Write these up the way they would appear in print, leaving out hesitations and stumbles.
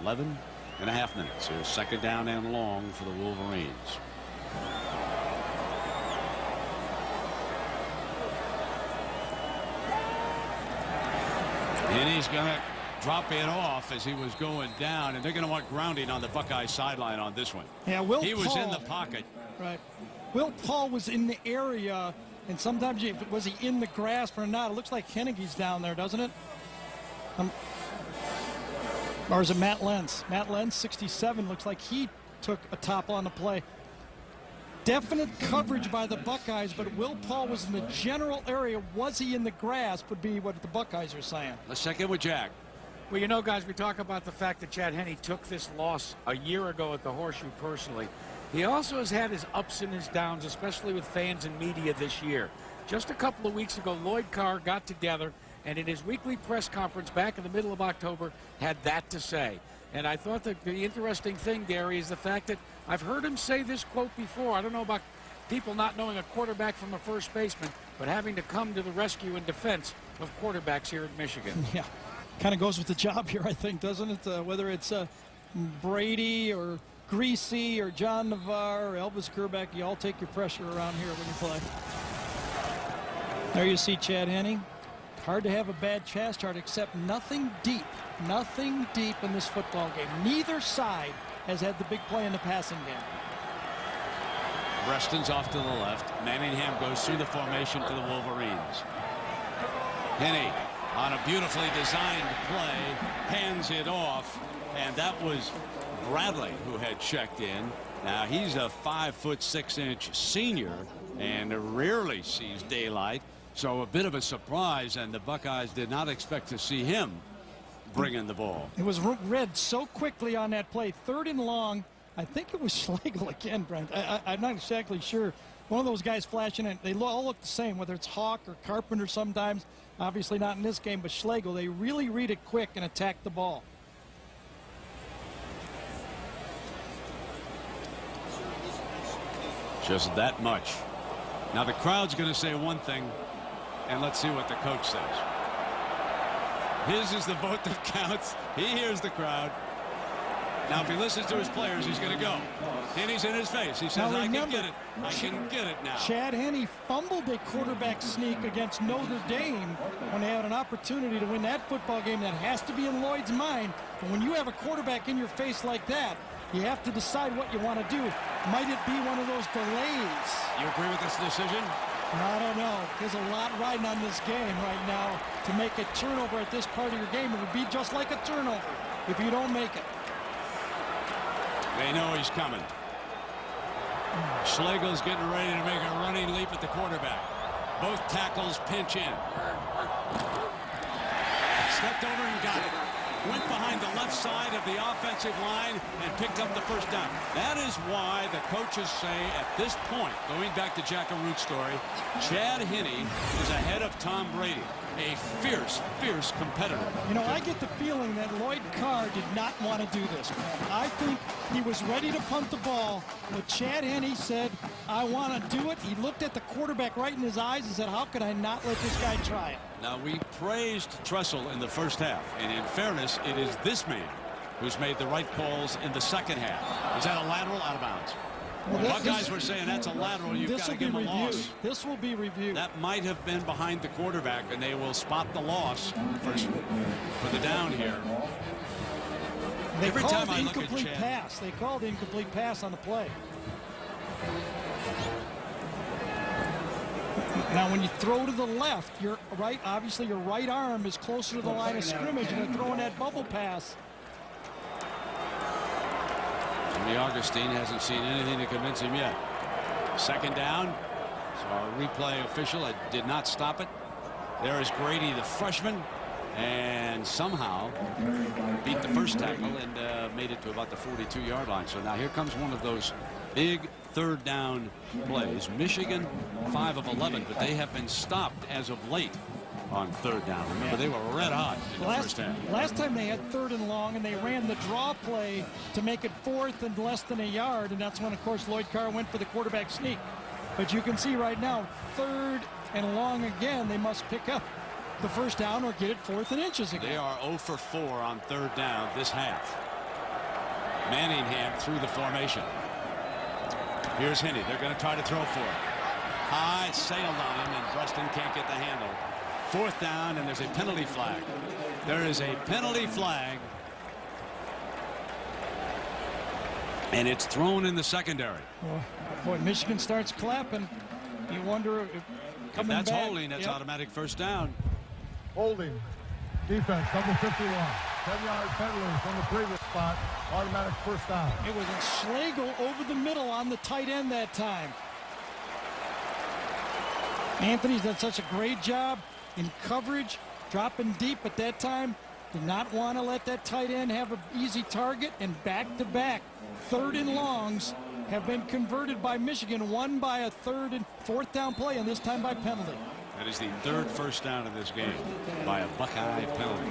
11.5 minutes. So second down and long for the Wolverines. And he's going to drop it off as he was going down, and they're going to want grounding on the Buckeye sideline on this one. Yeah, he was in the pocket. Right. Will Paul was in the area, and sometimes was he in the grass or not? It looks like Hennege's down there, doesn't it? Or is it Matt Lenz? Matt Lenz, 67, looks like he took a topple on the play. Definite coverage by the Buckeyes, but Will Paul was in the general area. Was he in the grass would be what the Buckeyes are saying. Let's check in with Jack. Well, you know, guys, we talk about the fact that Chad Henne took this loss a year ago at the Horseshoe personally. He also has had his ups and his downs, especially with fans and media this year. Just a couple of weeks ago, Lloyd Carr got together and in his weekly press conference back in the middle of October had that to say. And I thought that the interesting thing, Gary, is the fact that I've heard him say this quote before. I don't know about people not knowing a quarterback from a first baseman, but having to come to the rescue and defense of quarterbacks here at Michigan. Yeah, kind of goes with the job here, I think, doesn't it? Whether it's Brady or Greasy or John Navarre or Elvis Gerback, you all take your pressure around here when you play. There you see Chad Henne. Hard to have a bad pass chart, except nothing deep in this football game. Neither side has had the big play in the passing game. Breaston's off to the left. Manningham goes through the formation for the Wolverines. Henne on a beautifully designed play hands it off, and that was Bradley who had checked in. Now he's a 5'6" senior and rarely sees daylight, so a bit of a surprise, and the Buckeyes did not expect to see him bringing the ball. It was read so quickly on that play. 3rd and long. I think it was Schlegel again, Brent. I'm not exactly sure. One of those guys flashing in. They all look the same, whether it's Hawk or Carpenter sometimes. Obviously not in this game, but Schlegel, they really read it quick and attack the ball. Just that much. Now the crowd's going to say one thing, and let's see what the coach says. His is the vote that counts. He hears the crowd. Now if he listens to his players, he's going to go. Henne's in his face. He says, I can get it. I can get it now. Chad Henne fumbled a quarterback sneak against Notre Dame when they had an opportunity to win that football game. That has to be in Lloyd's mind. But when you have a quarterback in your face like that, you have to decide what you want to do. Might it be one of those delays? You agree with this decision? I don't know. There's a lot riding on this game right now. To make a turnover at this part of your game, it would be just like a turnover if you don't make it. They know he's coming. Schlegel's getting ready to make a running leap at the quarterback. Both tackles pinch in. Stepped over and got it. Went behind the left side of the offensive line and picked up the first down. That is why the coaches say at this point, going back to Jack and Root's story, Chad Henne is ahead of Tom Brady. A fierce, fierce competitor. You know, I get the feeling that Lloyd Carr did not want to do this. I think he was ready to punt the ball, but Chad Henne said, I want to do it. He looked at the quarterback right in his eyes and said, how could I not let this guy try it? Now, we praised Tressel in the first half, and in fairness, it is this man who's made the right calls in the second half. Is that a lateral? Out of bounds. Well, the Buckeyes were saying that's a lateral. You've got to give him a loss. This will be reviewed. That might have been behind the quarterback, and they will spot the loss for the down here. They called the incomplete pass. They called the incomplete pass on the play. Now, when you throw to the left, your right, obviously your right arm is closer to the line of scrimmage, and they're throwing that bubble pass. Jimmy Augustine hasn't seen anything to convince him yet. Second down. So our replay official did not stop it. There is Grady, the freshman, and somehow beat the first tackle and made it to about the 42-yard line. So now here comes one of those big third down plays. Michigan 5 of 11, but they have been stopped as of late on third down. Remember, they were red hot in the first half. Last time they had 3rd and long, and they ran the draw play to make it 4th and less than a yard, and that's when, of course, Lloyd Carr went for the quarterback sneak. But you can see right now, 3rd and long again, they must pick up the first down or get it 4th and inches again. They are 0 for 4 on third down this half. Manningham through the formation. Here's Henne. They're going to try to throw for it. High sailed on him, and Breaston can't get the handle. 4th down, and there's a penalty flag. There is a penalty flag. And it's thrown in the secondary. Well, boy, Michigan starts clapping. You wonder if coming that's back, holding, that's automatic 1st down. Holding. Defense, number 51. 10-yard penalty from the previous spot. Automatic 1st down. It was a Schlegel over the middle on the tight end that time. Anthony's done such a great job in coverage, dropping deep at that time. Did not want to let that tight end have an easy target, and back-to-back 3rd and longs have been converted by Michigan, one by a 3rd and 4th down play, and this time by penalty. That is the 3rd first down of this game by a Buckeye penalty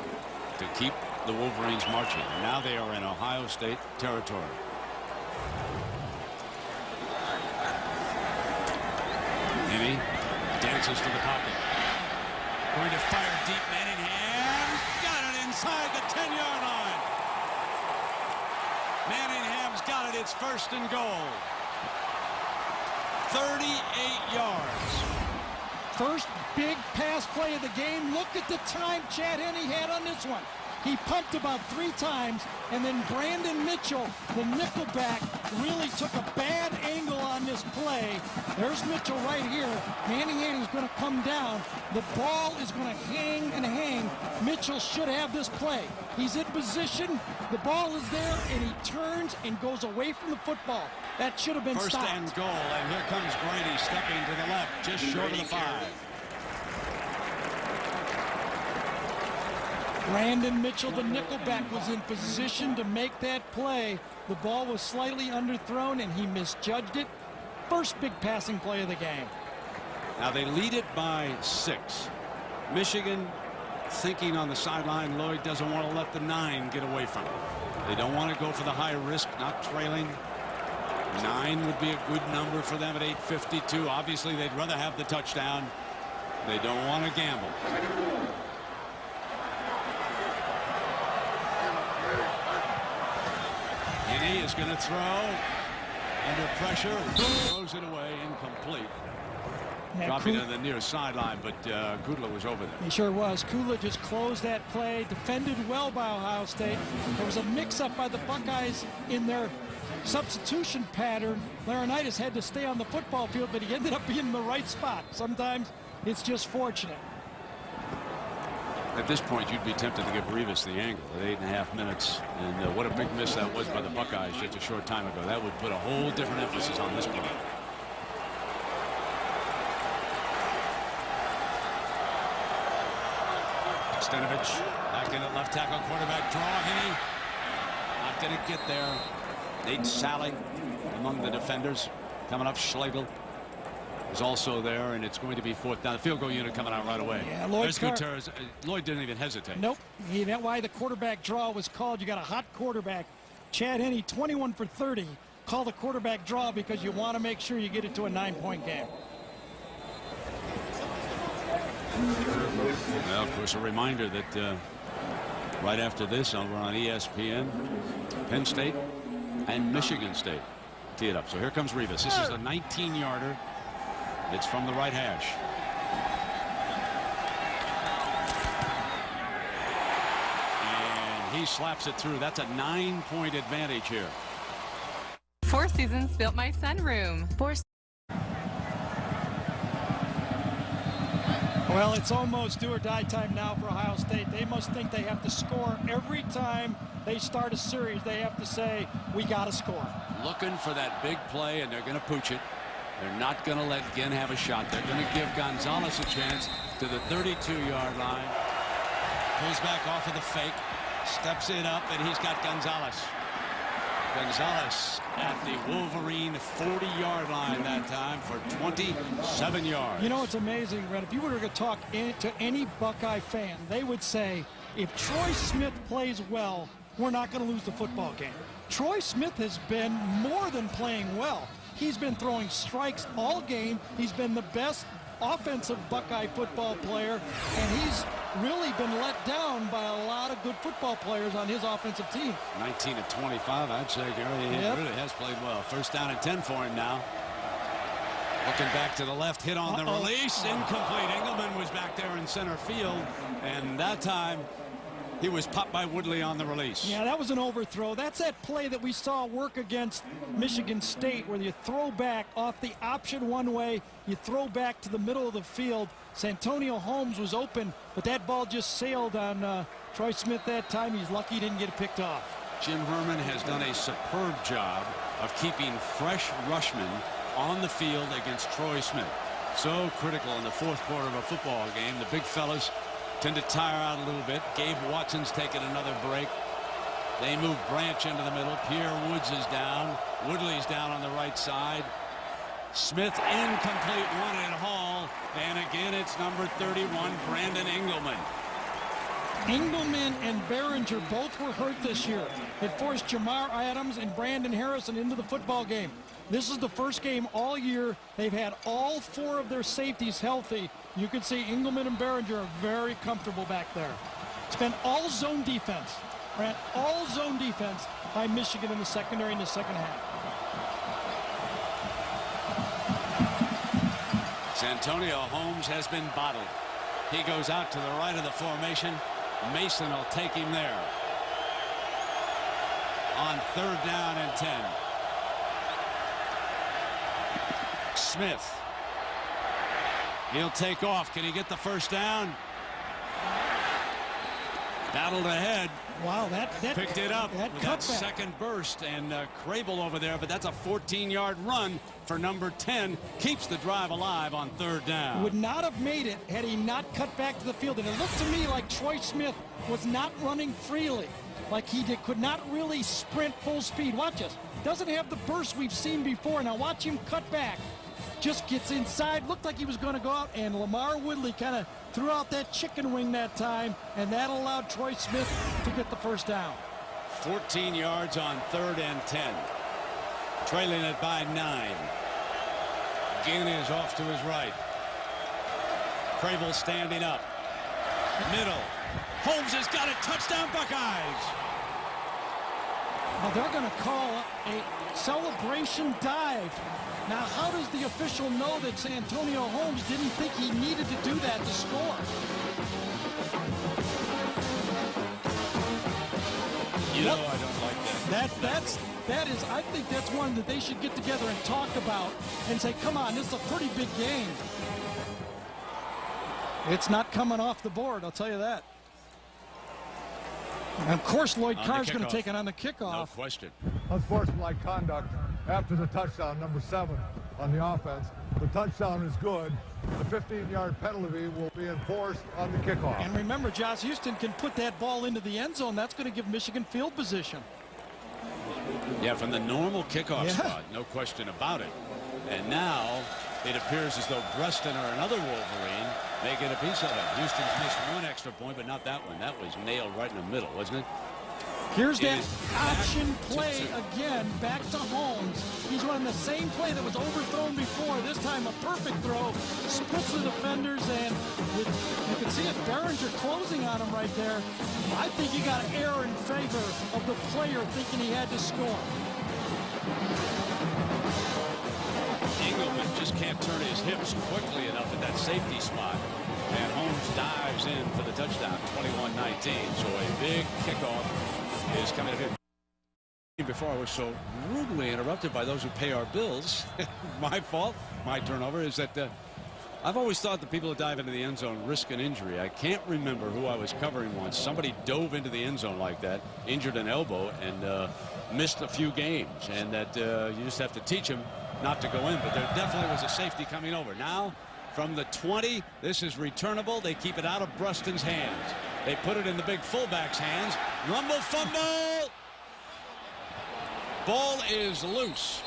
to keep the Wolverines marching. And now they are in Ohio State territory. Henne dances to the pocket. Going to fire deep. Manningham got it inside the 10-yard line. Manningham's got it. It's 1st and goal. 38 yards. First big pass play of the game. Look at the time Chad Henne had on this one. He pumped about 3 times, and then Brandon Mitchell, the nickelback, really took a bad angle on this play. There's Mitchell right here. Manningham is going to come down. The ball is going to hang and hang. Mitchell should have this play. He's in position. The ball is there, and he turns and goes away from the football. That should have been First stopped. and goal, and here comes Grady stepping to the left, just short of the 5. Brandon Mitchell, the nickelback, was in position to make that play. The ball was slightly underthrown, and he misjudged it. First big passing play of the game. Now they lead it by 6. Michigan thinking on the sideline, Lloyd doesn't want to let the 9 get away from him. They don't want to go for the high risk, not trailing. 9 would be a good number for them at 8:52. Obviously, they'd rather have the touchdown. They don't want to gamble. Henne is going to throw under pressure. Throws it away, incomplete. Yeah, Dropping to the near sideline, but Kudla was over there. He sure was. Kudla just closed that play, defended well by Ohio State. There was a mix-up by the Buckeyes in their substitution pattern. Laurinaitis had to stay on the football field, but he ended up being in the right spot. Sometimes it's just fortunate. At this point, you'd be tempted to give Revis the angle at 8.5 minutes. And what a big miss that was by the Buckeyes just a short time ago. That would put a whole different emphasis on this play. Stanovich back in at left tackle, quarterback draw. Henne not going to get there. Nate Sally among the defenders. Coming up, Schlegel is also there, and it's going to be 4th down. The field goal unit coming out right away. Yeah, Lloyd Carr. Lloyd didn't even hesitate. Nope. That's why the quarterback draw was called. You got a hot quarterback. Chad Henne, 21 for 30. Call the quarterback draw because you want to make sure you get it to a 9-point game. Well, of course, a reminder that right after this, over on ESPN, Penn State and Michigan State tee it up. So here comes Revis. This is a 19-yarder. It's from the right hash. And he slaps it through. That's a 9-point advantage here. 4 Seasons built my sunroom. Well, it's almost do or die time now for Ohio State. They must think they have to score every time they start a series. They have to say, we got to score. Looking for that big play, and they're going to pooch it. They're not going to let Ginn have a shot. They're going to give Gonzalez a chance to the 32-yard line. Pulls back off of the fake. Steps it up, and he's got Gonzalez. Gonzalez at the Wolverine 40-yard line that time for 27 yards. You know, it's amazing, Red. If you were to talk to any Buckeye fan, they would say, if Troy Smith plays well, we're not going to lose the football game. Troy Smith has been more than playing well. He's been throwing strikes all game. He's been the best offensive Buckeye football player, and he's really been let down by a lot of good football players on his offensive team. 19 of 25, I'd say, Gary. He really has played well. First down and 10 for him now. Looking back to the left, hit on the release. Incomplete. Engelman was back there in center field, and that time he was popped by Woodley on the release. Yeah, that was an overthrow. That's that play that we saw work against Michigan State, where you throw back off the option one way, you throw back to the middle of the field. Santonio Holmes was open, but that ball just sailed on Troy Smith that time. He's lucky he didn't get it picked off. Jim Herman has done a superb job of keeping fresh rushmen on the field against Troy Smith. So critical in the fourth quarter of a football game. The big fellas tend to tire out a little bit. Gabe Watson's taking another break. They move Branch into the middle. Pierre Woods is down. Woodley's down on the right side. Smith incomplete, one at Hall. And again, it's number 31, Brandon Engelman. Engelman and Behringer both were hurt this year. It forced Jamar Adams and Brandon Harrison into the football game. This is the first game all year they've had all four of their safeties healthy. You can see Engelman and Behringer are very comfortable back there. It's been all zone defense. Ran all zone defense by Michigan in the secondary in the second half. Santonio Holmes has been bottled. He goes out to the right of the formation. Mason will take him there. On third down and 10. Smith. He'll take off. Can he get the first down? Battled ahead. Wow, that picked it up that with cutback. that second burst, and Crable over there, but that's a 14-yard run for number 10. Keeps the drive alive on third down. Would not have made it had he not cut back to the field. And it looked to me like Troy Smith was not running freely. Like he could not really sprint full speed. Watch this. Doesn't have the burst we've seen before. Now watch him cut back. Just gets inside. Looked like he was going to go out, and Lamar Woodley kind of threw out that chicken wing that time, and that allowed Troy Smith to get the first down. 14 yards on third and 10. Trailing it by 9. Ginn is off to his right. Crable standing up. Middle. Holmes has got it. Touchdown Buckeyes. Well, they're going to call a celebration dive. Now, how does the official know that Santonio Holmes didn't think he needed to do that to score? You know, I don't like that. I think that's one that they should get together and talk about and say, come on, this is a pretty big game. It's not coming off the board, I'll tell you that. And of course, Lloyd Carr's going to take it on the kickoff. No question. Unsportsmanlike conduct after the touchdown, number 7 on the offense. The touchdown is good. The 15-yard penalty will be enforced on the kickoff. And remember, Josh Houston can put that ball into the end zone. That's going to give Michigan field position. Yeah, from the normal kickoff spot, no question about it. And now it appears as though Breaston or another Wolverine may get a piece of it. Houston's missed one extra point, but not that one. That was nailed right in the middle, wasn't it? Here's that option play again, back to Holmes. He's running the same play that was overthrown before. This time a perfect throw, splits the defenders, and you can see it, Behringer closing on him right there. I think you got an error in favor of the player thinking he had to score. Engelman just can't turn his hips quickly enough at that safety spot. And Holmes dives in for the touchdown, 21-19. So a big kickoff is coming in. Before I was so rudely interrupted by those who pay our bills. My fault, my turnover, is that I've always thought the people who dive into the end zone risk an injury. I can't remember who I was covering once. Somebody dove into the end zone like that, injured an elbow, and missed a few games. And that you just have to teach them not to go in. But there definitely was a safety coming over. Now, from the 20, this is returnable. They keep it out of Breaston's hands. They put it in the big fullback's hands. Rumble fumble. Ball is loose.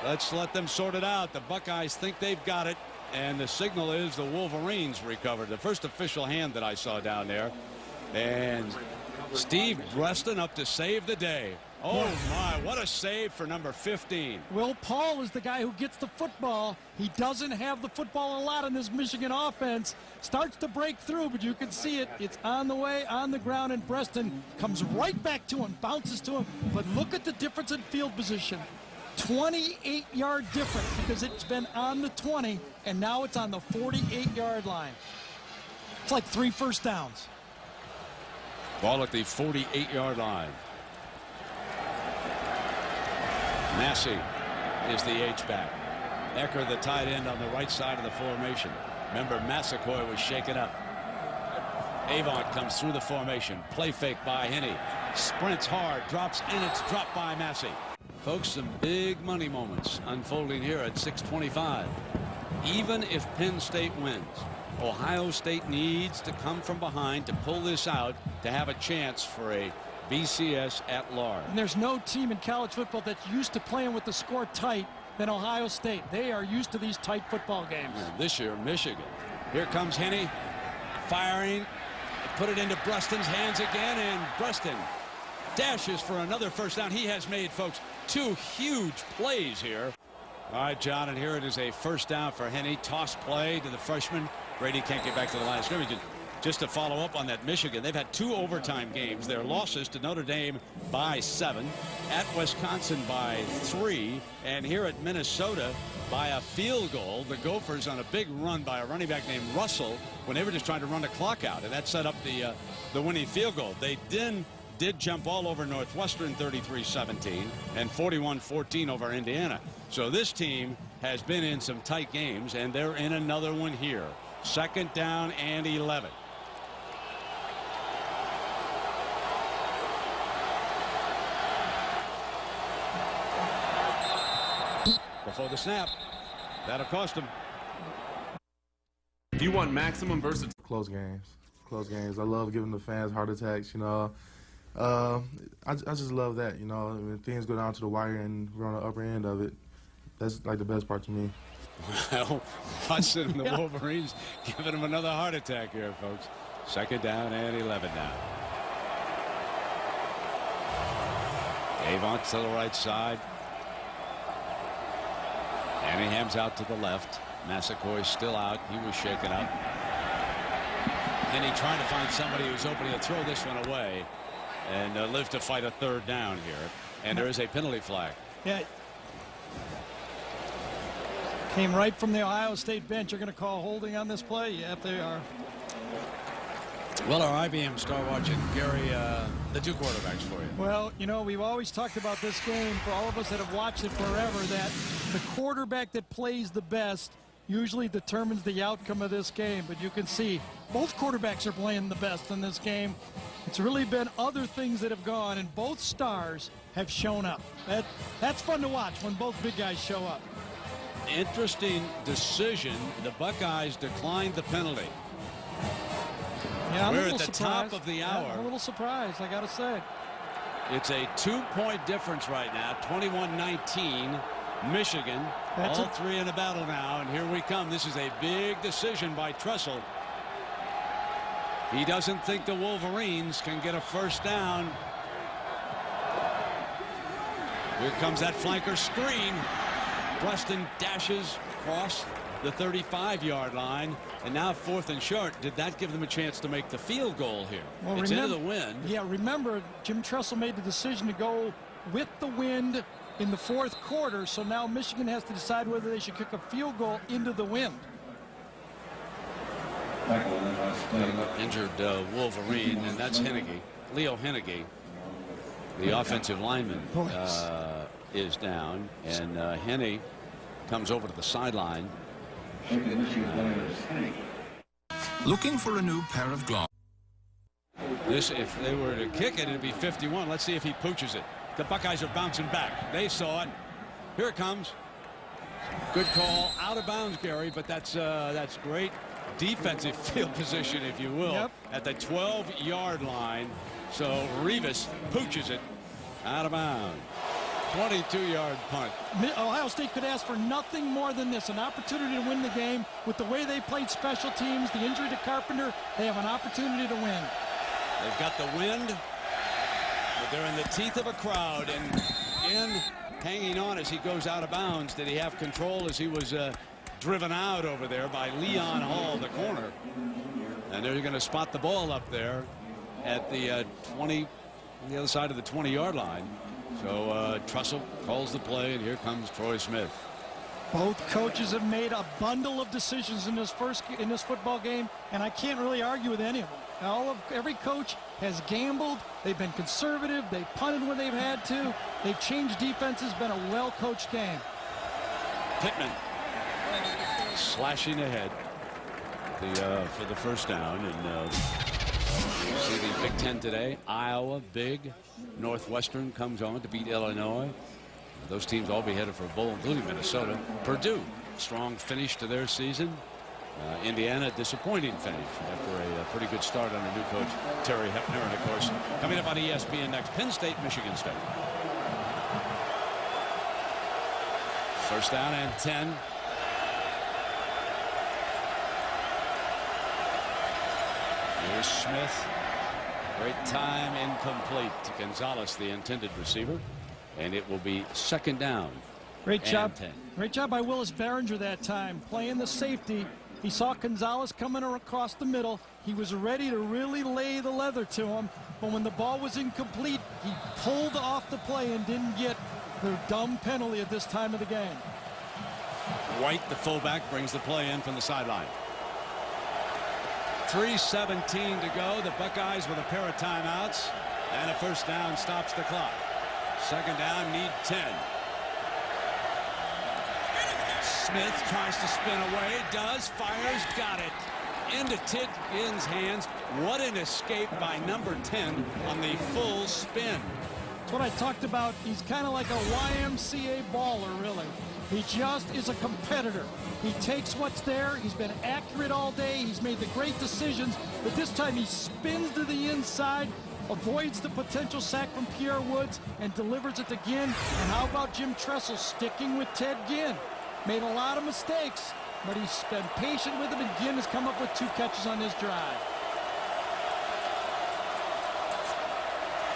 Let's let them sort it out. The Buckeyes think they've got it, and the signal is the Wolverines recovered. The first official hand that I saw down there. And Steve Breaston up to save the day. Oh, my, what a save for number 15. Will Paul is the guy who gets the football. He doesn't have the football a lot in this Michigan offense. Starts to break through, but you can see it. It's on the way, on the ground, and Breaston comes right back to him, bounces to him. But look at the difference in field position. 28-yard difference because it's been on the 20, and now it's on the 48-yard line. It's like 3 first downs. Ball at the 48-yard line. Massey is the H-back. Ecker, the tight end, on the right side of the formation. Remember, Massaquoi was shaken up. Avant comes through the formation. Play fake by Henne. Sprints hard, drops, and it's dropped by Massey. Folks, some big money moments unfolding here at 6:25. Even if Penn State wins, Ohio State needs to come from behind to pull this out to have a chance for a BCS at large. And there's no team in college football that's used to playing with the score tight than Ohio State. They are used to these tight football games. And this year, Michigan. Here comes Henne, firing, put it into Breaston's hands again, and Breaston dashes for another first down. He has made, folks, 2 huge plays here. All right, John, and here it is, a first down for Henne. Toss play to the freshman. Brady can't get back to the line of scrimmage. Just to follow up on that, Michigan, they've had 2 overtime games. Their losses to Notre Dame by 7, at Wisconsin by 3, and here at Minnesota by a field goal. The Gophers on a big run by a running back named Russell when they were just trying to run the clock out, and that set up the winning field goal. They did jump all over Northwestern 33-17 and 41-14 over Indiana. So this team has been in some tight games, and they're in another one here. 2nd down and 11. Before the snap, that'll cost him. If you want maximum versatility. Close games. I love giving the fans heart attacks, you know. I just love that, you know. When things go down to the wire and we're on the upper end of it, that's like the best part to me. Well, Hudson and the Wolverines giving him another heart attack here, folks. 2nd down and 11 now. Avant to the right side. Manningham's out to the left. Massaquoi still out. He was shaken up. Henne trying to find somebody who's open to throw this one away and live to fight a 3rd down here. And there is a penalty flag. Yeah. Came right from the Ohio State bench. You're going to call holding on this play? Yep, they are. Well, our IBM star watching, Gary, the 2 quarterbacks for you. Well, you know, we've always talked about this game, for all of us that have watched it forever, that the quarterback that plays the best usually determines the outcome of this game. But you can see both quarterbacks are playing the best in this game. It's really been other things that have gone, and both stars have shown up. That's fun to watch when both big guys show up. Interesting decision. The Buckeyes declined the penalty. Yeah, we're at the top of the hour. I'm a little surprised, I got to say. It's a 2-point difference right now. 21-19. Michigan. All 3 in a battle now, and here we come. This is a big decision by Tressel. He doesn't think the Wolverines can get a first down. Here comes that flanker screen. Breaston dashes across the 35-yard line, and now 4th and short. Did that give them a chance to make the field goal here? Well, it's into the wind. Yeah, remember, Jim Tressel made the decision to go with the wind in the 4th quarter, so now Michigan has to decide whether they should kick a field goal into the wind. Injured Wolverine, and that's Henne. Leo Henne, the offensive lineman, is down, and Henne comes over to the sideline. Looking for a new pair of gloves. This, if they were to kick it, it'd be 51. Let's see if he pooches it. The Buckeyes are bouncing back. They saw it. Here it comes. Good call. Out of bounds, Gary, but that's great defensive field position, if you will, at the 12-yard line. So Revis pooches it out of bounds. 22-yard punt. Ohio State could ask for nothing more than this, an opportunity to win the game. With the way they played special teams, the injury to Carpenter, they have an opportunity to win. They've got the wind, But they're in the teeth of a crowd, and Ginn hanging on as he goes out of bounds. Did he have control as he was driven out over there by Leon Hall, the corner? And they're going to spot the ball up there at the 20, on the other side of the 20-yard line. So Tressel calls the play, and here comes Troy Smith. Both coaches have made a bundle of decisions in this football game, and I can't really argue with any of them. Every coach has gambled. They've been conservative. They've punted when they've had to. They've changed defenses. Been a well-coached game. Pittman slashing ahead for the first down, and you see the Big Ten today. Iowa big. Northwestern comes on to beat Illinois. Those teams all be headed for a bowl, including Minnesota. Purdue, strong finish to their season. Indiana, disappointing finish after a pretty good start under new coach Terry Hepner. And of course, coming up on ESPN next, Penn State, Michigan State. First down and 10. Here's Smith. Great time, incomplete to Gonzalez, the intended receiver. And it will be second down. Great job. 10. Great job by Willis Behringer that time, playing the safety. He saw Gonzalez coming across the middle. He was ready to really lay the leather to him. But when the ball was incomplete, he pulled off the play and didn't get the dumb penalty at this time of the game. White, the fullback, brings the play in from the sideline. 3:17 to go. The Buckeyes with a pair of timeouts. And a first down stops the clock. Second down, need 10. Smith tries to spin away. Does. Fires. Got it. Into Ginn's hands. What an escape by number 10 on the full spin. That's what I talked about. He's kind of like a YMCA baller, really. He just is a competitor. He takes what's there. He's been accurate all day. He's made the great decisions. But this time he spins to the inside, avoids the potential sack from Pierre Woods, and delivers it to Ginn. And how about Jim Tressel sticking with Ted Ginn? Made a lot of mistakes, but he's been patient with him, and Ginn has come up with 2 catches on this drive.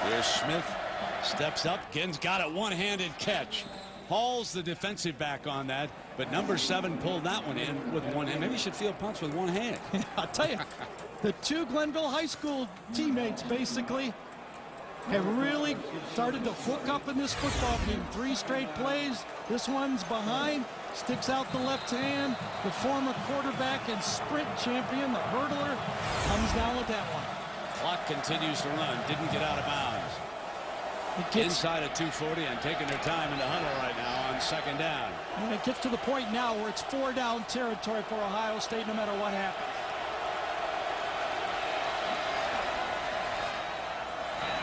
Here's Smith. Steps up. Ginn's got a one-handed catch. Hauls the defensive back on that, but number 7 pulled that one in with one hand. Maybe he should field punts with one hand. I'll tell you, the 2 Glenville High School teammates basically have really started to hook up in this football game. 3 straight plays. This one's behind, sticks out the left hand. The former quarterback and sprint champion, the hurdler, comes down with that one. Clock continues to run. Didn't get out of bounds. Inside at 2:40 and taking their time in the huddle right now on second down. And it gets to the point now where it's 4-down territory for Ohio State no matter what happens.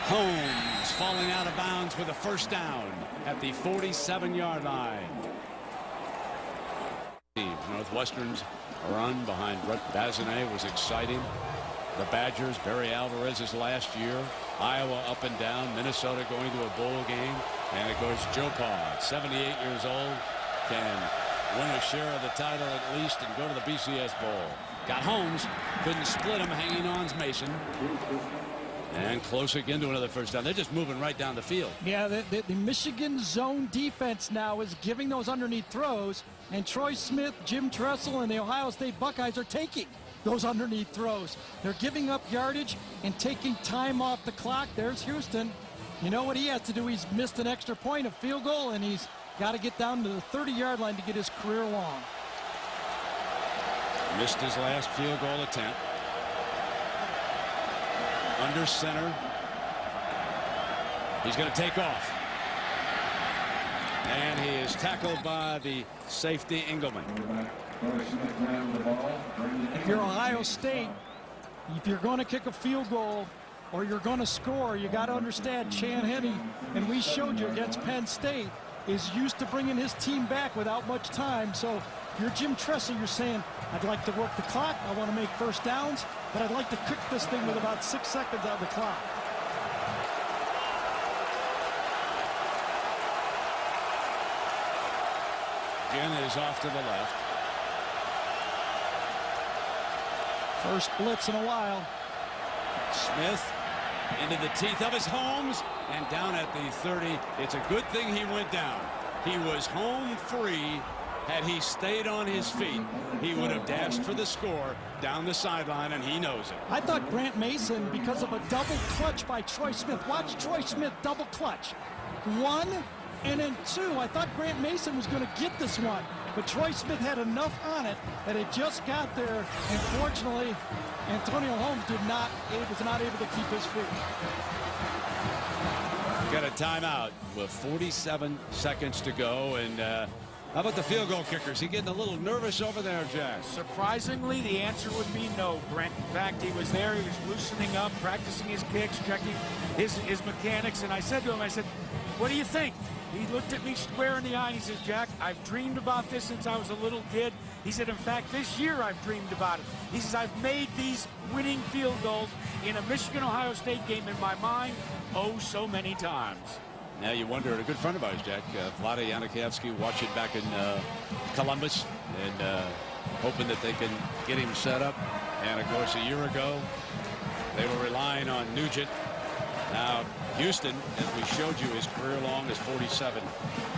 Holmes falling out of bounds with a first down at the 47-yard line. Northwestern's run behind Brett Bazinet was exciting. The Badgers, Barry Alvarez's last year. Iowa up and down. Minnesota going to a bowl game. And of course, Joe Paw, 78 years old, can win a share of the title at least and go to the BCS Bowl. Got Holmes. Couldn't split him. Hanging on's Mason. And close again to another first down. They're just moving right down the field. Yeah, the Michigan zone defense now is giving those underneath throws. And Troy Smith, Jim Tressel, and the Ohio State Buckeyes are taking those underneath throws. They're giving up yardage and taking time off the clock. There's Houston. You know what he has to do? He's missed an extra point, a field goal, and he's got to get down to the 30-yard line to get his career long. Missed his last field goal attempt. Under center. He's going to take off. And he is tackled by the safety Engelman. If you're Ohio State, if you're going to kick a field goal or you're going to score, you got to understand Chad Henne, and we showed you against Penn State, is used to bringing his team back without much time. So if you're Jim Tressel, you're saying, I'd like to work the clock, I want to make first downs, but I'd like to cook this thing with about 6 seconds on the clock. Ginn is off to the left. First blitz in a while. Smith into the teeth of his Holmes, and down at the 30. It's a good thing he went down. He was home free. Had he stayed on his feet, he would have dashed for the score down the sideline, and he knows it. I thought Grant Mason, because of a double clutch by Troy Smith. Watch Troy Smith double clutch. 1 and then 2. I thought Grant Mason was going to get this one, but Troy Smith had enough on it that it just got there. And fortunately, Santonio Holmes was not able to keep his feet. Got a timeout with 47 seconds to go, and how about the field goal kickers? He getting a little nervous over there, Jack? Surprisingly, the answer would be no, Brent. In fact, he was there. He was loosening up, practicing his kicks, checking his mechanics. And I said to him, I said, what do you think? He looked at me square in the eye and he says, Jack, I've dreamed about this since I was a little kid. He said, in fact, this year I've dreamed about it. He says, I've made these winning field goals in a Michigan-Ohio State game in my mind, oh, so many times. Now you wonder, a good friend of ours, Jack, Vlada Yanikevsky, watching back in Columbus and hoping that they can get him set up. And of course, a year ago, they were relying on Nugent. Now, Houston, as we showed you, his career long is 47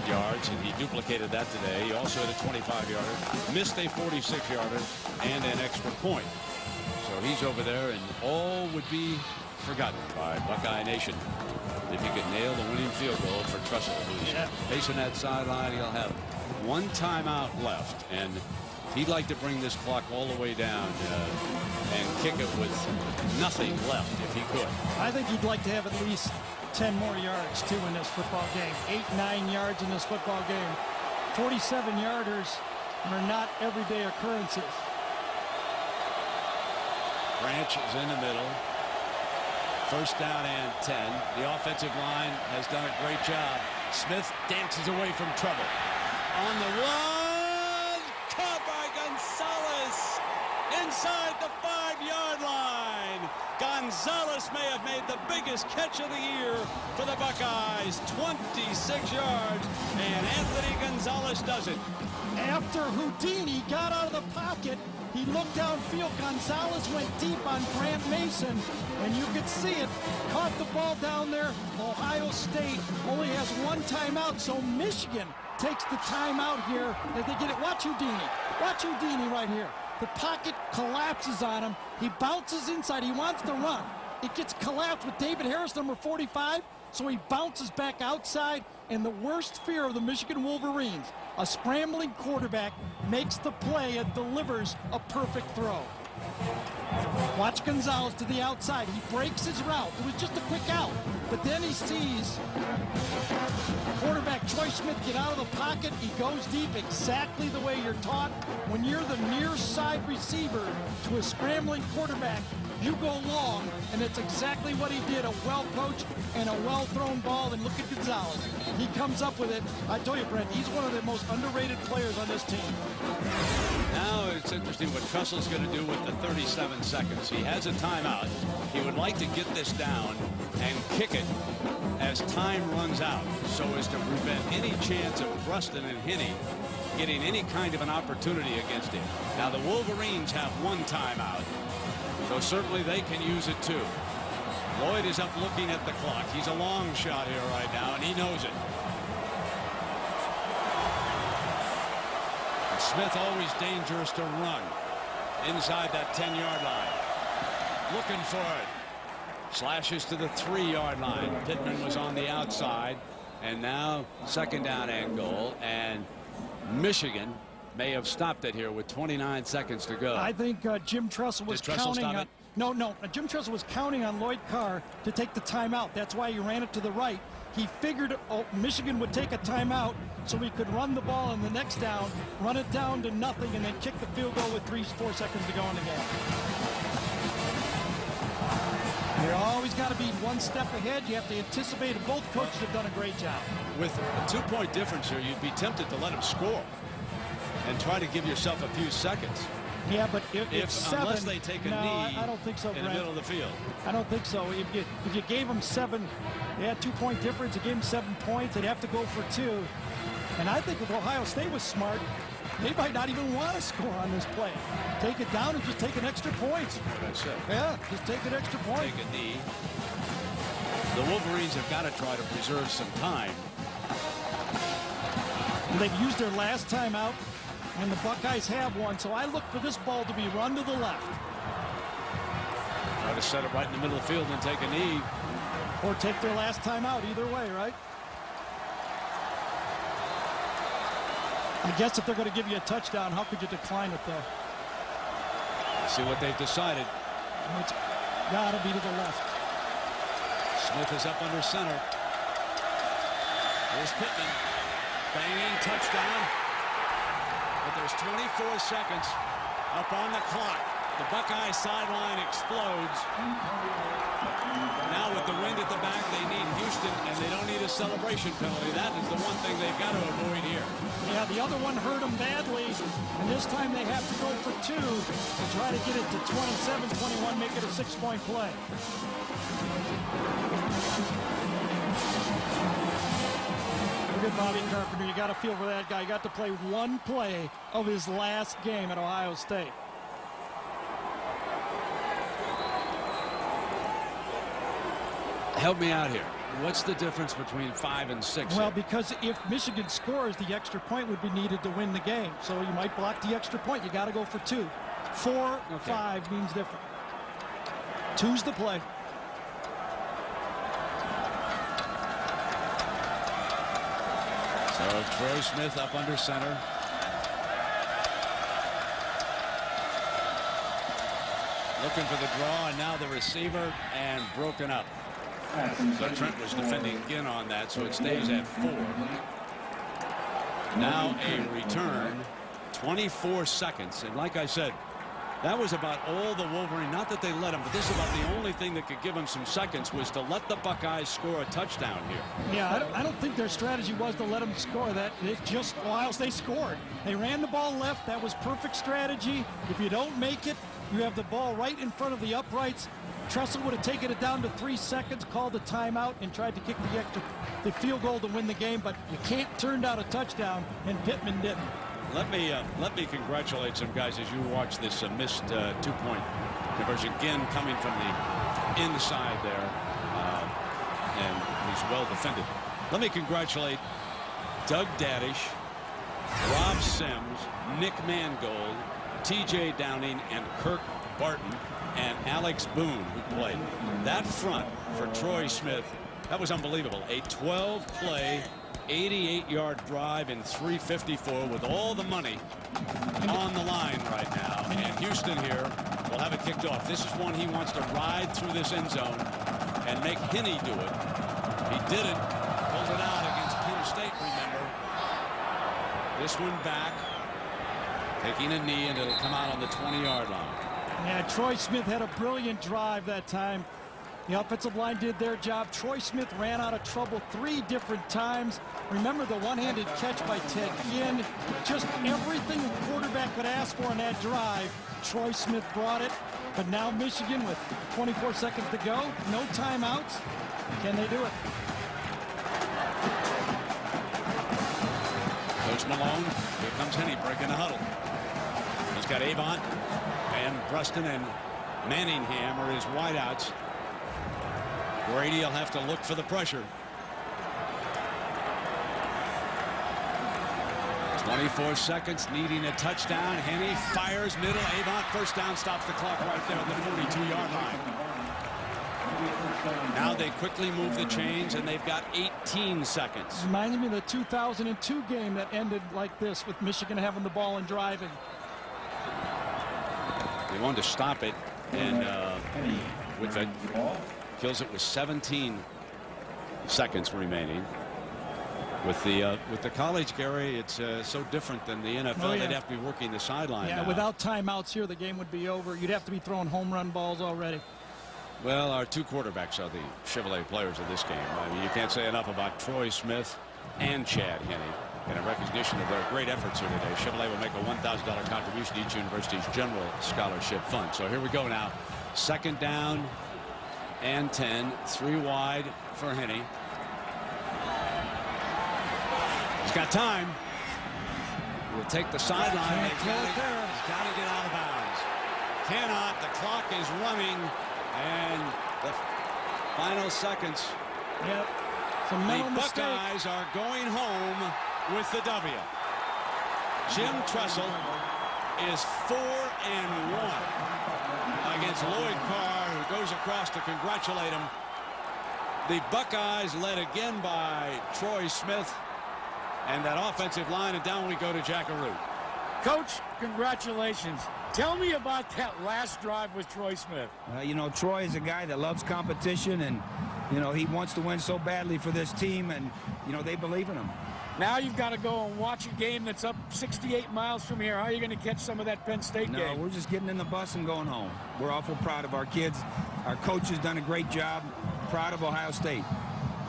yards, and he duplicated that today. He also had a 25-yarder, missed a 46-yarder, and an extra point. So he's over there, and all would be forgotten by Buckeye Nation if he could nail the winning field goal for Tressel, who's facing that sideline. He'll have one timeout left, and he'd like to bring this clock all the way down and kick it with nothing left if he could. I think he'd like to have at least 10 more yards, too, in this football game. 8-9 yards in this football game. 47-yarders are not everyday occurrences. Branch is in the middle. First down and 10. The offensive line has done a great job. Smith dances away from trouble. On the run, caught by Gonzalez inside the 5-yard line. Gonzalez may have made the biggest catch of the year for the Buckeyes. 26 yards, and Anthony Gonzalez does it. After Houdini got out of the pocket, he looked downfield. Gonzalez went deep on Grant Mason, and you could see it. Caught the ball down there. Ohio State only has one timeout, so Michigan takes the timeout here as they get it. Watch Houdini. Watch Houdini right here. The pocket collapses on him. He bounces inside. He wants to run. It gets collapsed with David Harris, number 45, so he bounces back outside. And the worst fear of the Michigan Wolverines, a scrambling quarterback makes the play and delivers a perfect throw. Watch Gonzalez to the outside. He breaks his route. It was just a quick out. But then he sees quarterback Troy Smith get out of the pocket. He goes deep exactly the way you're taught. When you're the near side receiver to a scrambling quarterback, you go long, and that's exactly what he did. A well-coached and a well-thrown ball, and look at Gonzalez. He comes up with it. I tell you, Brent, he's one of the most underrated players on this team. Now it's interesting what Tressel's going to do with the 37 seconds. He has a timeout. He would like to get this down and kick it as time runs out so as to prevent any chance of Breaston and Henne getting any kind of an opportunity against him. Now the Wolverines have one timeout, so certainly they can use it too. Lloyd is up looking at the clock. He's a long shot here right now, and he knows it. And Smith always dangerous to run inside that 10-yard line. Looking for it. Slashes to the 3-yard line. Pittman was on the outside, and now second down and goal, and Michigan may have stopped it here with 29 seconds to go. I think Jim Tressel was counting on it. No, Jim Tressel was counting on Lloyd Carr to take the timeout. That's why he ran it to the right. He figured Michigan would take a timeout so he could run the ball in the next down, run it down to nothing, and then kick the field goal with 3-4 seconds to go in the game. You always got to be one step ahead. You have to anticipate, and both coaches have done a great job. With a 2-point difference here, you'd be tempted to let him score and try to give yourself a few seconds. Yeah, but if 7, unless they take a knee I don't think so, in the middle of the field. I don't think so. If you gave them 7, they had 2-point difference. You gave them 7 points. They'd have to go for 2. And I think if Ohio State was smart, they might not even want to score on this play. Take it down and just take an extra point. That's what I said. Yeah, just take an extra point. Take a knee. The Wolverines have got to try to preserve some time. They've used their last timeout, and the Buckeyes have one, so I look for this ball to be run to the left. Try to set it right in the middle of the field and take a knee. Or take their last timeout, either way, right? I guess if they're going to give you a touchdown, how could you decline it, though? See what they've decided. It's got to be to the left. Smith is up under center. Here's Pittman. Banging touchdown. But there's 24 seconds up on the clock. The Buckeye sideline explodes. Now with the wind at the back, they need Houston, and they don't need a celebration penalty. That is the one thing they've got to avoid here. Yeah, the other one hurt them badly, and this time they have to go for 2 to try to get it to 27-21, make it a 6-point play. Look at Bobby Carpenter. You got to feel for that guy. You got to play one play of his last game at Ohio State. Help me out here. What's the difference between 5 and 6? Well, because if Michigan scores, the extra point would be needed to win the game. So you might block the extra point. You got to go for 2. 4, 5 means different. 2's the play. So Troy Smith up under center. Looking for the draw, and now the receiver, and broken up. So Trent was defending Ginn on that, so it stays at 4. Now a return, 24 seconds. And like I said, that was about all the Wolverine. Not that they let him, but this is about the only thing that could give him some seconds was to let the Buckeyes score a touchdown here. Yeah, I don't think their strategy was to let them score that. It just, whilst they scored. They ran the ball left. That was perfect strategy. If you don't make it, you have the ball right in front of the uprights. Tressel would have taken it down to 3 seconds, called a timeout, and tried to kick the field goal to win the game, but you can't turn down a touchdown, and Pittman didn't. Let me congratulate some guys as you watch this missed 2-point conversion. Ginn coming from the inside there, and he's well defended. Let me congratulate Doug Daddish, Rob Sims, Nick Mangold, T.J. Downing, and Kirk Barton, and Alex Boone, who played. That front for Troy Smith, that was unbelievable. A 12-play, 88-yard drive in 3:54 with all the money on the line right now. And Houston here will have it kicked off. This is one he wants to ride through this end zone and make Henne do it. He did it. Pulled it out against Penn State, remember. This one back. Taking a knee, and it'll come out on the 20-yard line. Yeah, Troy Smith had a brilliant drive that time. The offensive line did their job. Troy Smith ran out of trouble 3 different times. Remember the one-handed catch by Ted Ginn. Just everything the quarterback could ask for on that drive. Troy Smith brought it. But now Michigan with 24 seconds to go. No timeouts. Can they do it? Coach Malone, here comes Henne breaking the huddle. He's got Avant and Breaston and Manningham are his wideouts. Grady will have to look for the pressure. 24 seconds, needing a touchdown. Henne fires middle. Avant first down, stops the clock right there at the 42-yard line. Now they quickly move the chains, and they've got 18 seconds. Reminded me of the 2002 game that ended like this, with Michigan having the ball and driving. They wanted to stop it, and with the kills it with 17 seconds remaining. With the college, Gary, it's so different than the NFL. Oh, yeah. They'd have to be working the sideline. Yeah, now. without timeouts here, the game would be over. You'd have to be throwing home run balls already. Well, our 2 quarterbacks are the Chevrolet players of this game. I mean, you can't say enough about Troy Smith and Chad Henne. In recognition of their great efforts here today, Chevrolet will make a $1,000 contribution to each university's general scholarship fund. So here we go now. 2nd down and 10. 3 wide for Henne. He's got time. We'll take the sideline. He's got to get out of bounds. Cannot. The clock is running, and the final seconds Yep. The Buckeyes are going home with the W. Jim Tressel is 4-1 against Lloyd Carr, who goes across to congratulate him. The Buckeyes led again by Troy Smith and that offensive line, and down we go to Jackaroo. Coach, congratulations. Tell me about that last drive with Troy Smith. You know, Troy is a guy that loves competition, and, you know, he wants to win so badly for this team, and, you know, they believe in him. Now you've got to go and watch a game that's up 68 miles from here. How are you going to catch some of that Penn State game? No, we're just getting in the bus and going home. We're awful proud of our kids. Our coach has done a great job. Proud of Ohio State.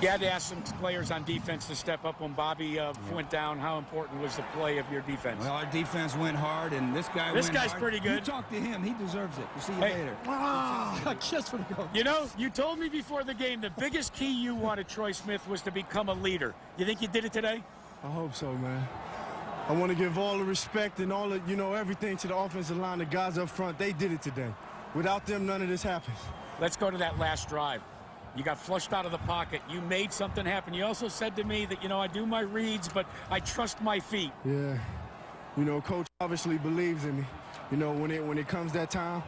You had to ask some players on defense to step up when Bobby went down. How important was the play of your defense? Well, our defense went hard, and this guy This guy's pretty good. You talk to him. He deserves it. We'll see you later. Just for the coach. You know, you told me before the game the biggest key you wanted Troy Smith was to become a leader. You think you did it today? I hope so, man. I want to give all the respect and all the, you know, everything to the offensive line, the guys up front. They did it today. Without them, none of this happens. Let's go to that last drive. You got flushed out of the pocket. You made something happen. You also said to me that, you know, I do my reads, but I trust my feet. Yeah. You know, Coach obviously believes in me. You know, when it comes that time,